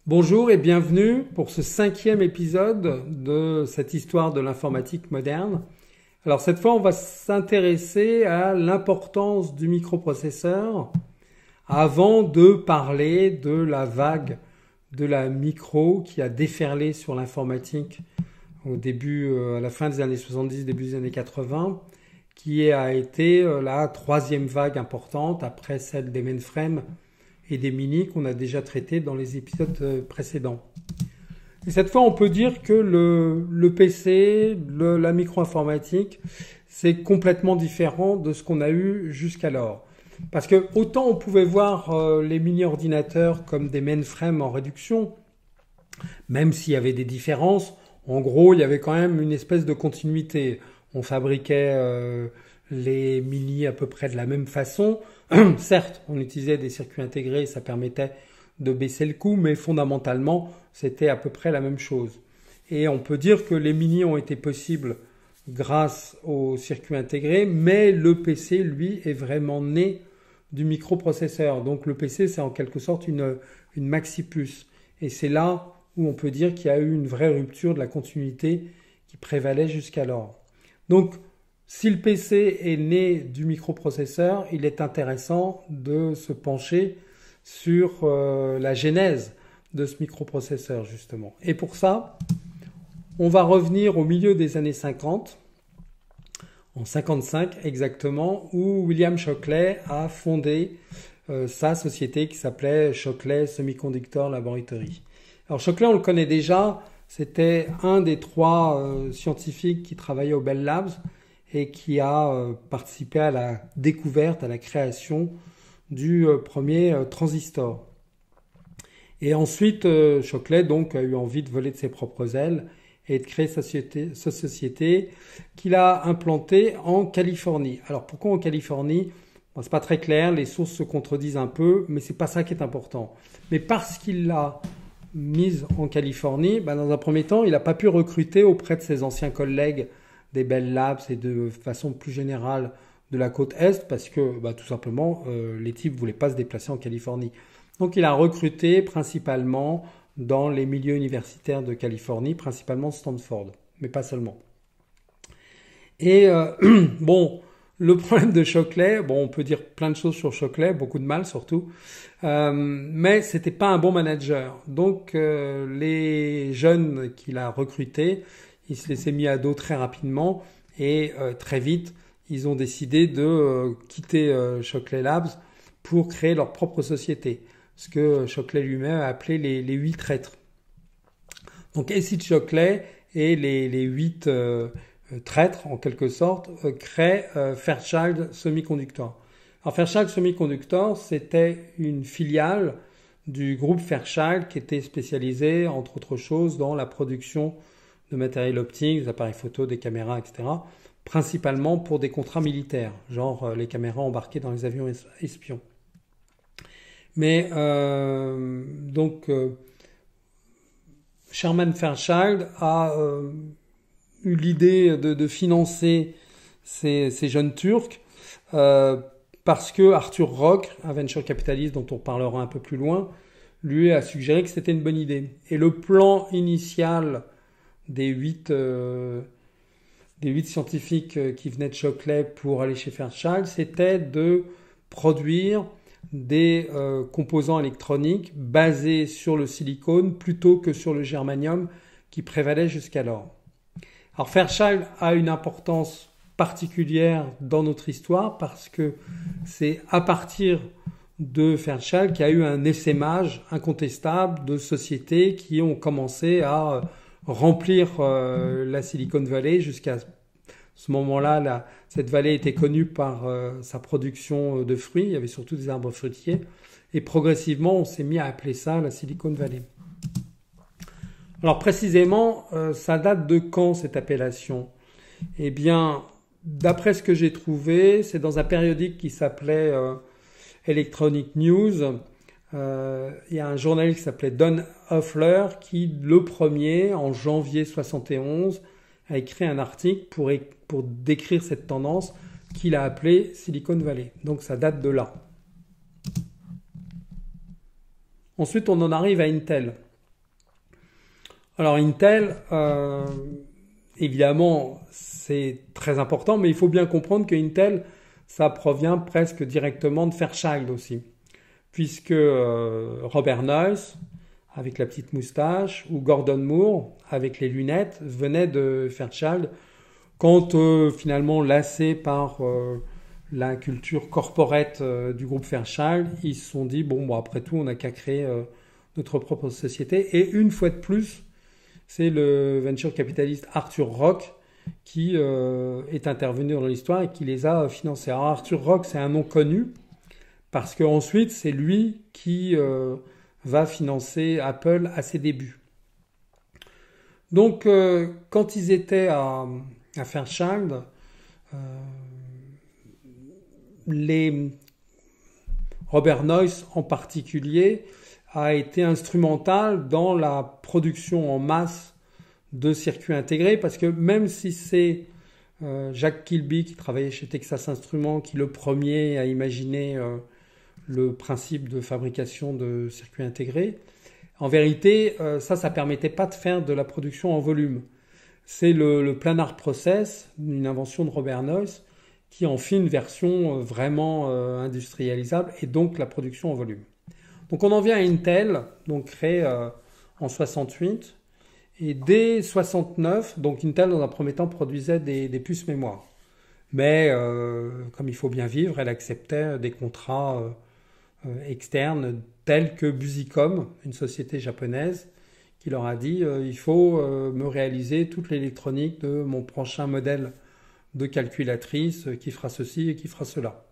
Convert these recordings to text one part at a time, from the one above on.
Bonjour et bienvenue pour ce 5e épisode de cette histoire de l'informatique moderne. Alors cette fois, on va s'intéresser à l'importance du microprocesseur avant de parler de la vague de la micro qui a déferlé sur l'informatique au début, à la fin des années 70, début des années 80, qui a été la troisième vague importante après celle des mainframes et des mini qu'on a déjà traités dans les épisodes précédents. Et cette fois, on peut dire que le PC, la micro-informatique, c'est complètement différent de ce qu'on a eu jusqu'alors. Parce que autant on pouvait voir les mini-ordinateurs comme des mainframes en réduction, même s'il y avait des différences, en gros, il y avait quand même une espèce de continuité. On fabriquait les mini à peu près de la même façon. Certes, on utilisait des circuits intégrés, ça permettait de baisser le coût, mais fondamentalement, c'était à peu près la même chose. Et on peut dire que les mini ont été possibles grâce aux circuits intégrés, mais le PC, lui, est vraiment né du microprocesseur. Donc le PC, c'est en quelque sorte une maxi-puce. Et c'est là où on peut dire qu'il y a eu une vraie rupture de la continuité qui prévalait jusqu'alors. Donc, si le PC est né du microprocesseur, il est intéressant de se pencher sur la genèse de ce microprocesseur, justement. Et pour ça, on va revenir au milieu des années 50, en 55 exactement, où William Shockley a fondé sa société qui s'appelait Shockley Semiconductor Laboratory. Alors Shockley, on le connaît déjà, c'était un des trois scientifiques qui travaillaient au Bell Labs, et qui a participé à la découverte, à la création du premier transistor. Et ensuite, Shockley donc a eu envie de voler de ses propres ailes et de créer sa société qu'il a implantée en Californie. Alors pourquoi en Californie ? Bon, c'est pas très clair, les sources se contredisent un peu, mais c'est pas ça qui est important. Mais parce qu'il l'a mise en Californie, dans un premier temps, il n'a pas pu recruter auprès de ses anciens collègues des Bell Labs et de façon plus générale de la côte Est parce que tout simplement les types ne voulaient pas se déplacer en Californie. Donc il a recruté principalement dans les milieux universitaires de Californie, principalement Stanford, mais pas seulement. Et le problème de Shockley, on peut dire plein de choses sur Shockley, beaucoup de mal surtout, mais c'était pas un bon manager. Donc les jeunes qu'il a recrutés, ils se laissaient mis à dos très rapidement et très vite, ils ont décidé de quitter Shockley Labs pour créer leur propre société. Ce que Shockley lui-même a appelé les 8 traîtres. Donc Acid Shockley et les 8 traîtres, en quelque sorte, créent Fairchild Semiconductor. Alors Fairchild Semiconductor, c'était une filiale du groupe Fairchild qui était spécialisé, entre autres choses, dans la production de matériel optique, des appareils photo, des caméras, etc. Principalement pour des contrats militaires, genre les caméras embarquées dans les avions espions. Mais Sherman Fairchild a eu l'idée de financer ces jeunes Turcs parce que Arthur Rock, un venture capitaliste dont on parlera un peu plus loin, lui a suggéré que c'était une bonne idée. Et le plan initial des 8 scientifiques qui venaient de Shockley pour aller chez Fairchild, c'était de produire des composants électroniques basés sur le silicone plutôt que sur le germanium qui prévalait jusqu'alors. Alors Fairchild a une importance particulière dans notre histoire parce que c'est à partir de Fairchild qu'il y a eu un essaimage incontestable de sociétés qui ont commencé à remplir la Silicon Valley. Jusqu'à ce moment-là, cette vallée était connue par sa production de fruits. Il y avait surtout des arbres fruitiers. Et progressivement, on s'est mis à appeler ça la Silicon Valley. Alors précisément, ça date de quand cette appellation ? Eh bien, d'après ce que j'ai trouvé, c'est dans un périodique qui s'appelait Electronic News. Il y a un journaliste qui s'appelait Don Hoffler qui, le premier, en janvier 71, a écrit un article pour décrire cette tendance qu'il a appelée Silicon Valley. Donc ça date de là. Ensuite, on en arrive à Intel. Alors Intel, évidemment, c'est très important, mais il faut bien comprendre que Intel, ça provient presque directement de Fairchild aussi, puisque Robert Noyce, avec la petite moustache, ou Gordon Moore, avec les lunettes, venaient de Fairchild, quand finalement lassés par la culture corporate du groupe Fairchild, ils se sont dit, bon, après tout, on n'a qu'à créer notre propre société. Et une fois de plus, c'est le venture capitaliste Arthur Rock qui est intervenu dans l'histoire et qui les a financés. Alors Arthur Rock, c'est un nom connu parce qu'ensuite, c'est lui qui va financer Apple à ses débuts. Donc, quand ils étaient à Fairchild, Robert Noyce en particulier a été instrumental dans la production en masse de circuits intégrés, parce que même si c'est Jack Kilby qui travaillait chez Texas Instruments qui le premier a imaginé le principe de fabrication de circuits intégrés, en vérité ça permettait pas de faire de la production en volume. C'est le planar process, une invention de Robert Noyce, qui en fit une version vraiment industrialisable et donc la production en volume. Donc on en vient à Intel, donc créé en 68, et dès 69, donc Intel dans un premier temps produisait des puces mémoire. Mais comme il faut bien vivre, elle acceptait des contrats externes tels que Busicom, une société japonaise, qui leur a dit il faut me réaliser toute l'électronique de mon prochain modèle de calculatrice qui fera ceci et qui fera cela.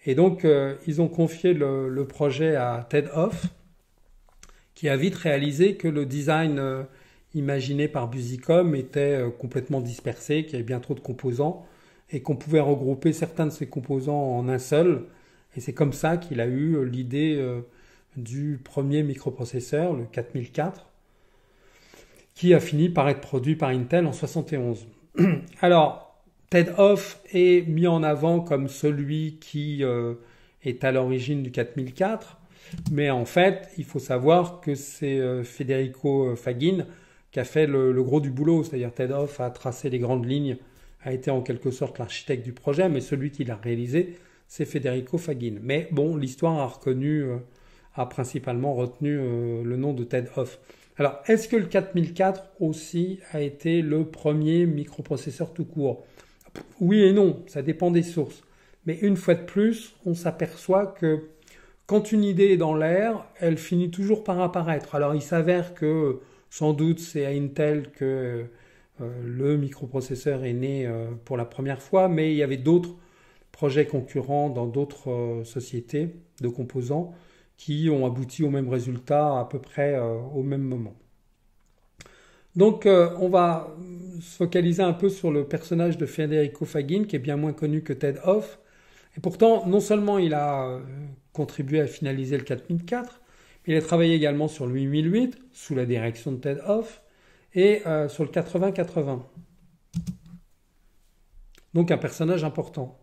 Et donc ils ont confié le projet à Ted Hoff, qui a vite réalisé que le design imaginé par Busicom était complètement dispersé, qu'il y avait bien trop de composants et qu'on pouvait regrouper certains de ces composants en un seul. Et c'est comme ça qu'il a eu l'idée du premier microprocesseur, le 4004, qui a fini par être produit par Intel en 71. Alors, Ted Hoff est mis en avant comme celui qui est à l'origine du 4004, mais en fait, il faut savoir que c'est Federico Fagin qui a fait le gros du boulot, c'est-à-dire Ted Hoff a tracé les grandes lignes, a été en quelque sorte l'architecte du projet, mais celui qui l'a réalisé, c'est Federico Fagin. Mais bon, l'histoire a principalement retenu le nom de Ted Hoff. Alors, est-ce que le 4004 aussi a été le premier microprocesseur tout court? Oui et non, ça dépend des sources. Mais une fois de plus, on s'aperçoit que quand une idée est dans l'air, elle finit toujours par apparaître. Alors, il s'avère que, sans doute, c'est à Intel que le microprocesseur est né pour la première fois, mais il y avait d'autres projets concurrents dans d'autres sociétés de composants qui ont abouti au même résultat à peu près au même moment. Donc on va se focaliser un peu sur le personnage de Federico Fagin, qui est bien moins connu que Ted Hoff. Et pourtant, non seulement il a contribué à finaliser le 4004, mais il a travaillé également sur le 8008, sous la direction de Ted Hoff, et sur le 8080. Donc un personnage important.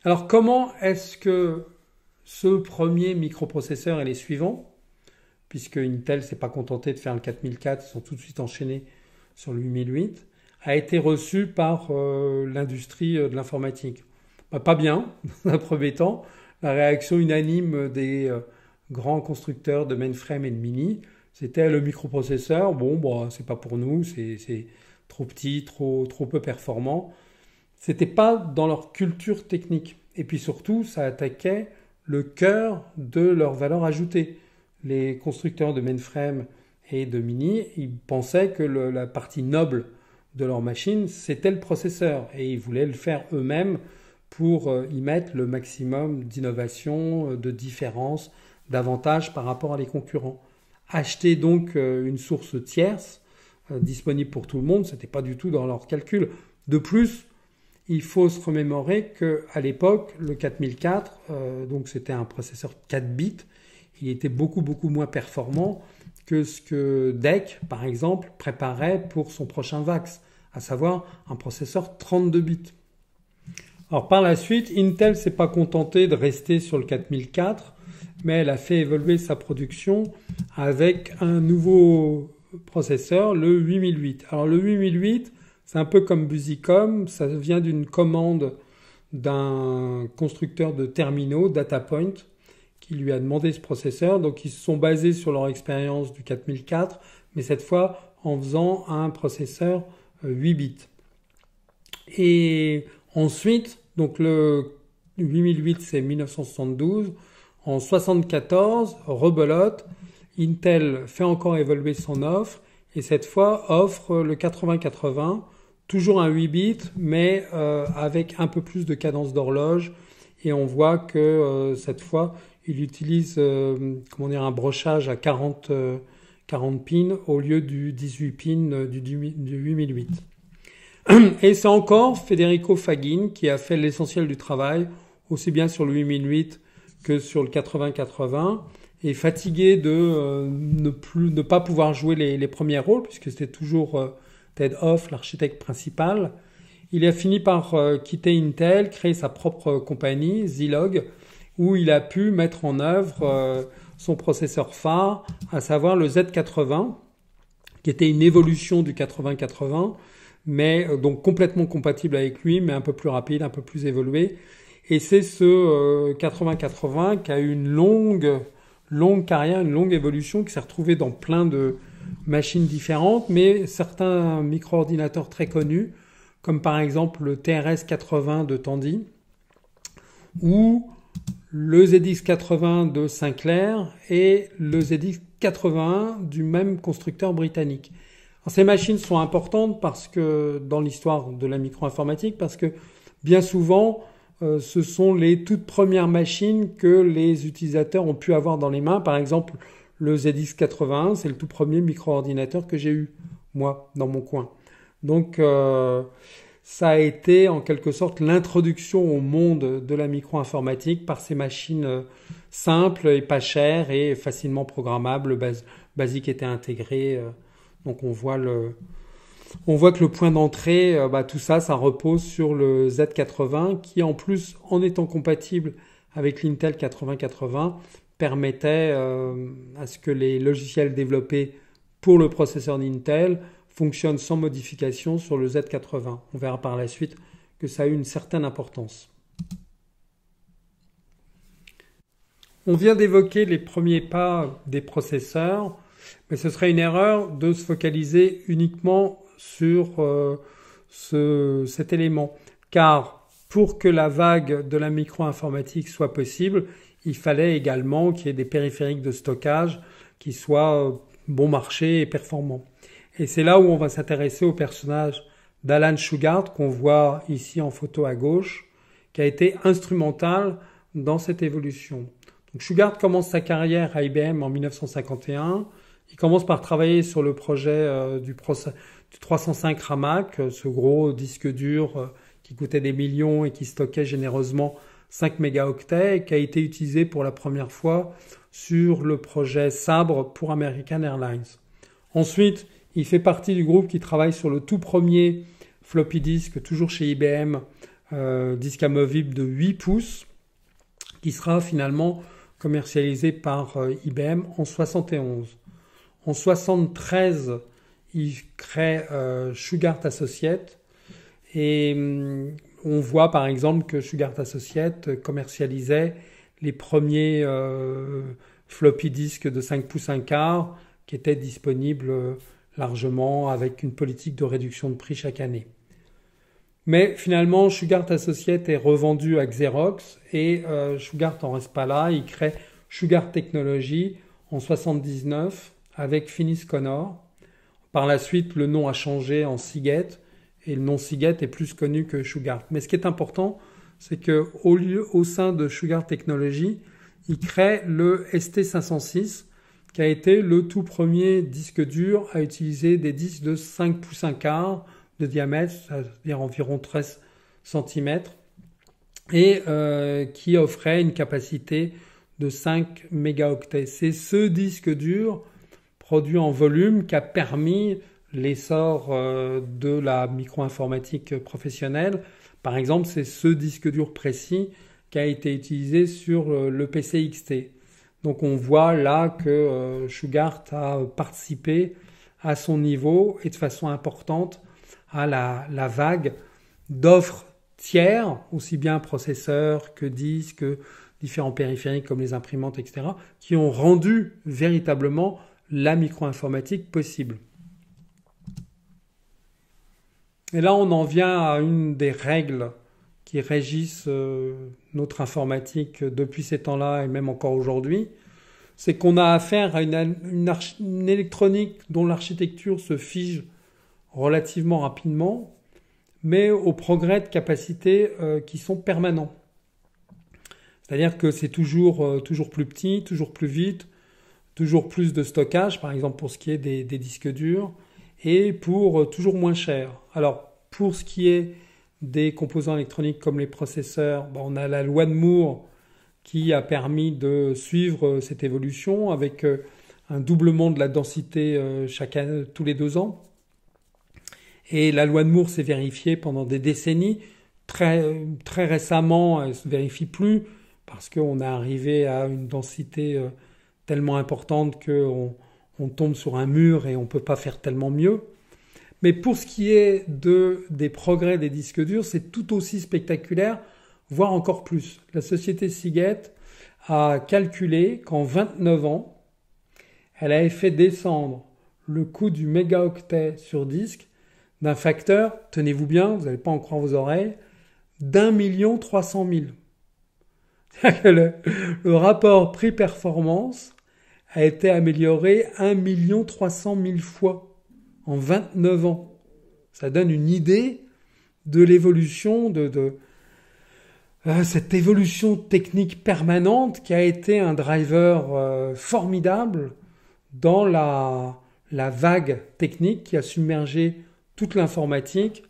Alors comment est-ce que ce premier microprocesseur et les suivants, puisque Intel s'est pas contenté de faire le 4004, ils sont tout de suite enchaînés sur le 8008, a été reçu par l'industrie de l'informatique? Pas bien, dans un premier temps. La réaction unanime des grands constructeurs de mainframe et de mini, c'était le microprocesseur, c'est pas pour nous, c'est trop petit, trop peu performant. C'était pas dans leur culture technique. Et puis surtout, ça attaquait le cœur de leur valeur ajoutée. Les constructeurs de mainframe et de mini, ils pensaient que la partie noble de leur machine, c'était le processeur. Et ils voulaient le faire eux-mêmes pour y mettre le maximum d'innovation, de différence, d'avantages par rapport à les concurrents. Acheter donc une source tierce disponible pour tout le monde, c'était pas du tout dans leur calcul. De plus, il faut se remémorer qu'à l'époque, le 4004, donc c'était un processeur 4 bits, il était beaucoup moins performant que ce que DEC, par exemple, préparait pour son prochain VAX, à savoir un processeur 32 bits. Alors par la suite, Intel s'est pas contenté de rester sur le 4004, mais elle a fait évoluer sa production avec un nouveau processeur, le 8008. Alors le 8008, c'est un peu comme Busicom, ça vient d'une commande d'un constructeur de terminaux, DataPoint, qui lui a demandé ce processeur. Donc ils se sont basés sur leur expérience du 4004, mais cette fois en faisant un processeur 8 bits. Et ensuite, donc le 8008 c'est 1972, en 74, rebelote, Intel fait encore évoluer son offre et cette fois offre le 8080, toujours un 8 bits mais avec un peu plus de cadence d'horloge et on voit que cette fois il utilise un brochage à 40 pins au lieu du 18 pins du 8008. Et c'est encore Federico Faggin qui a fait l'essentiel du travail, aussi bien sur le 8008 que sur le 8080, et fatigué de ne pas pouvoir jouer les premiers rôles, puisque c'était toujours Ted Hoff, l'architecte principal. Il a fini par quitter Intel, créer sa propre compagnie, Zilog, où il a pu mettre en œuvre son processeur phare, à savoir le Z80, qui était une évolution du 8080, mais donc complètement compatible avec lui, mais un peu plus rapide, un peu plus évolué. Et c'est ce 8080 qui a eu une longue carrière, une longue évolution, qui s'est retrouvé dans plein de machines différentes, mais certains micro-ordinateurs très connus, comme par exemple le TRS-80 de Tandy, ou le ZX80 de Sinclair et le ZX81 du même constructeur britannique. Alors, ces machines sont importantes parce que dans l'histoire de la micro-informatique, parce que bien souvent, ce sont les toutes premières machines que les utilisateurs ont pu avoir dans les mains. Par exemple, le ZX81, c'est le tout premier micro-ordinateur que j'ai eu, moi, dans mon coin. Donc, ça a été en quelque sorte l'introduction au monde de la micro-informatique par ces machines simples et pas chères et facilement programmables. BASIC était intégré. Donc, on voit que le point d'entrée, tout ça repose sur le Z80 qui, en plus, en étant compatible avec l'Intel 8080, permettait à ce que les logiciels développés pour le processeur d'Intel fonctionnent sans modification sur le Z80. On verra par la suite que ça a eu une certaine importance. On vient d'évoquer les premiers pas des processeurs, mais ce serait une erreur de se focaliser uniquement sur cet élément. Car pour que la vague de la micro-informatique soit possible, il fallait également qu'il y ait des périphériques de stockage qui soient bon marché et performants. Et c'est là où on va s'intéresser au personnage d'Alan Shugart, qu'on voit ici en photo à gauche, qui a été instrumental dans cette évolution. Donc Shugart commence sa carrière à IBM en 1951. Il commence par travailler sur le projet du 305 Ramac, ce gros disque dur qui coûtait des millions et qui stockait généreusement 5 mégaoctets, qui a été utilisé pour la première fois sur le projet Sabre pour American Airlines. Ensuite, il fait partie du groupe qui travaille sur le tout premier floppy disk, toujours chez IBM, disque amovible de 8 pouces, qui sera finalement commercialisé par IBM en 71. En 73, il crée Shugart Associates et on voit par exemple que Shugart Associates commercialisait les premiers floppy disks de 5 pouces 1 quart qui étaient disponibles largement avec une politique de réduction de prix chaque année. Mais finalement, Shugart Associates est revendu à Xerox et Shugart n'en reste pas là. Il crée Shugart Technology en 79 avec Finis Connor. Par la suite, le nom a changé en Seagate et le nom Seagate est plus connu que Shugart. Mais ce qui est important, c'est que au sein de Shugart Technology, il crée le ST506 qui a été le tout premier disque dur à utiliser des disques de 5 pouces 1 quart de diamètre, c'est-à-dire environ 13 cm, et qui offrait une capacité de 5 mégaoctets. C'est ce disque dur produit en volume qui a permis l'essor de la micro-informatique professionnelle. Par exemple, c'est ce disque dur précis qui a été utilisé sur le PC XT. Donc on voit là que Shugart a participé à son niveau et de façon importante à la vague d'offres tiers, aussi bien processeurs que disques, que différents périphériques comme les imprimantes, etc., qui ont rendu véritablement la micro-informatique possible. Et là, on en vient à une des règles qui régissent notre informatique depuis ces temps-là et même encore aujourd'hui. C'est qu'on a affaire à une électronique dont l'architecture se fige relativement rapidement, mais aux progrès de capacité qui sont permanents. C'est-à-dire que c'est toujours plus petit, toujours plus vite, toujours plus de stockage, par exemple pour ce qui est des disques durs, et pour toujours moins cher. Alors, pour ce qui est des composants électroniques comme les processeurs, on a la loi de Moore qui a permis de suivre cette évolution avec un doublement de la densité tous les 2 ans. Et la loi de Moore s'est vérifiée pendant des décennies. Très récemment, elle ne se vérifie plus parce qu'on est arrivé à une densité tellement importante qu'on tombe sur un mur et on ne peut pas faire tellement mieux. Mais pour ce qui est des progrès des disques durs, c'est tout aussi spectaculaire, voire encore plus. La société Seagate a calculé qu'en 29 ans, elle avait fait descendre le coût du mégaoctet sur disque d'un facteur, tenez-vous bien, vous n'allez pas en croire vos oreilles, d'1 300 000. C'est-à-dire que le rapport prix-performance a été amélioré 1 300 000 fois en 29 ans. Ça donne une idée de l'évolution, de cette évolution technique permanente qui a été un driver formidable dans la vague technique qui a submergé toute l'informatique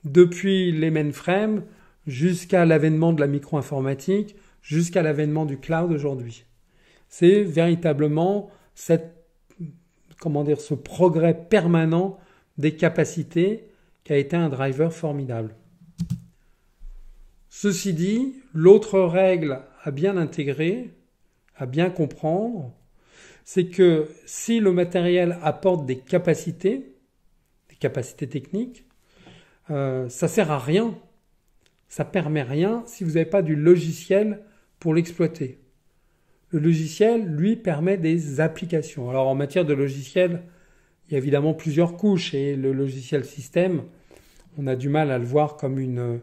depuis les mainframes jusqu'à l'avènement de la micro-informatique, jusqu'à l'avènement du cloud aujourd'hui. C'est véritablement ce progrès permanent des capacités qui a été un driver formidable. Ceci dit, l'autre règle à bien intégrer, à bien comprendre, c'est que si le matériel apporte des capacités techniques, ça sert à rien, ça permet rien si vous n'avez pas du logiciel pour l'exploiter. Le logiciel, lui, permet des applications. Alors en matière de logiciel, il y a évidemment plusieurs couches et le logiciel système, on a du mal à le voir comme une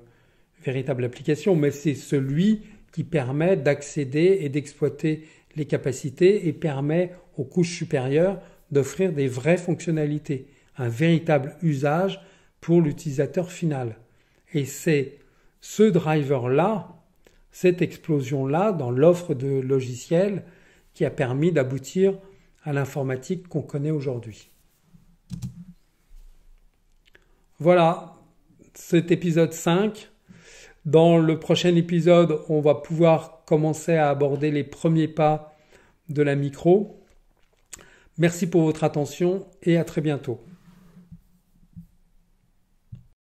véritable application, mais c'est celui qui permet d'accéder et d'exploiter les capacités et permet aux couches supérieures d'offrir des vraies fonctionnalités, un véritable usage pour l'utilisateur final. Et c'est ce driver-là, cette explosion-là dans l'offre de logiciels qui a permis d'aboutir à l'informatique qu'on connaît aujourd'hui. Voilà, cet épisode 5. Dans le prochain épisode, on va pouvoir commencer à aborder les premiers pas de la micro. Merci pour votre attention et à très bientôt.